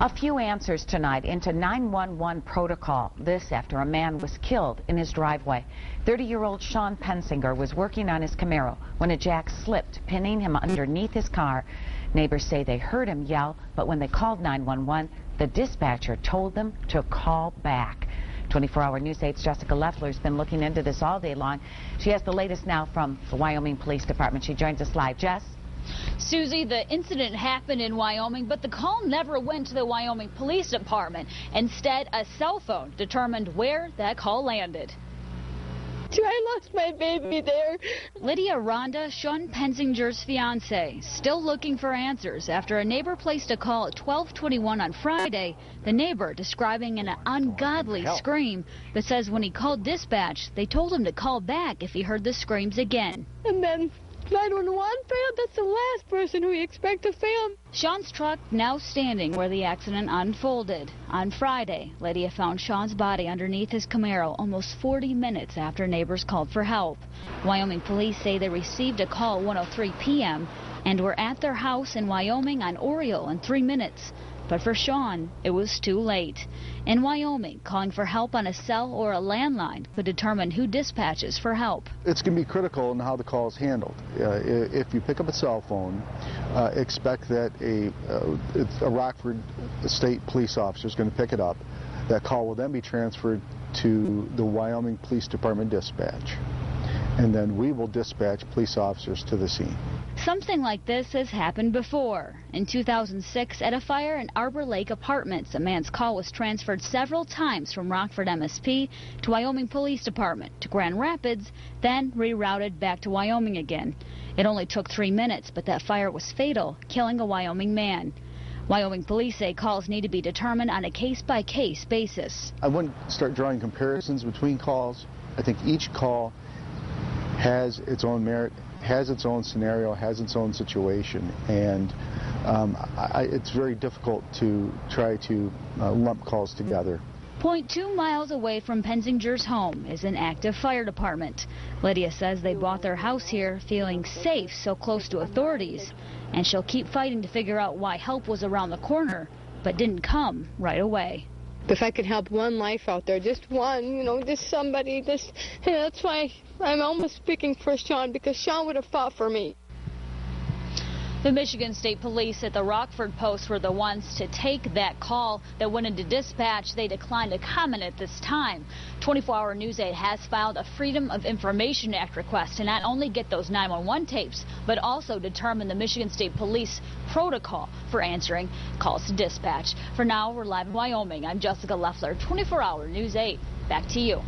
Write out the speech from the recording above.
A few answers tonight into 911 protocol. This after a man was killed in his driveway. 30-year-old Sean Pensinger was working on his Camaro when a jack slipped, pinning him underneath his car. Neighbors say they heard him yell, but when they called 911, the dispatcher told them to call back. 24-hour News 8's Jessica Leffler's been looking into this all day long. She has the latest now from the Wyoming Police Department. She joins us live. Jess? Susie, the incident happened in Wyoming, but the call never went to the Wyoming Police Department. Instead, a cell phone determined where that call landed. I lost my baby there. Lydia Rhonda, Sean Pensinger's fiancee, still looking for answers after a neighbor placed a call at 12:21 on Friday. The neighbor describing an ungodly scream that says when he called dispatch, they told him to call back if he heard the screams again. And then 911 failed. That's the last person we expect to fail. Sean's truck now standing where the accident unfolded. On Friday, Lydia found Sean's body underneath his Camaro almost 40 minutes after neighbors called for help. Wyoming police say they received a call at 1:03 p.m. and were at their house in Wyoming on Oriole in 3 minutes. But for Sean, it was too late. In Wyoming, calling for help on a cell or a landline could determine who dispatches for help. It's going to be critical in how the call is handled. If you pick up a cell phone, expect that a Rockford State police officer is going to pick it up. That call will then be transferred to the Wyoming Police Department dispatch. And then we will dispatch police officers to the scene. Something like this has happened before. In 2006, at a fire in Arbor Lake Apartments, a man's call was transferred several times from Rockford MSP to Wyoming Police Department to Grand Rapids, then rerouted back to Wyoming again. It only took 3 minutes, but that fire was fatal, killing a Wyoming man. Wyoming police say calls need to be determined on a case-by-case basis. I wouldn't start drawing comparisons between calls. I think each call has its own merit, has its own scenario, has its own situation, and it's very difficult to try to lump calls together. 0.2 miles away from Pensinger's home is an active fire department. Lydia says they bought their house here feeling safe so close to authorities, and she'll keep fighting to figure out why help was around the corner but didn't come right away. If I could help one life out there, just one, just somebody, that's why I'm almost speaking for Sean, because Sean would have fought for me. The Michigan State Police at the Rockford Post were the ones to take that call that went into dispatch. They declined to comment at this time. 24-hour News 8 has filed a Freedom of Information Act request to not only get those 911 tapes, but also determine the Michigan State Police protocol for answering calls to dispatch. For now, we're live in Wyoming. I'm Jessica Leffler, 24-hour News 8. Back to you.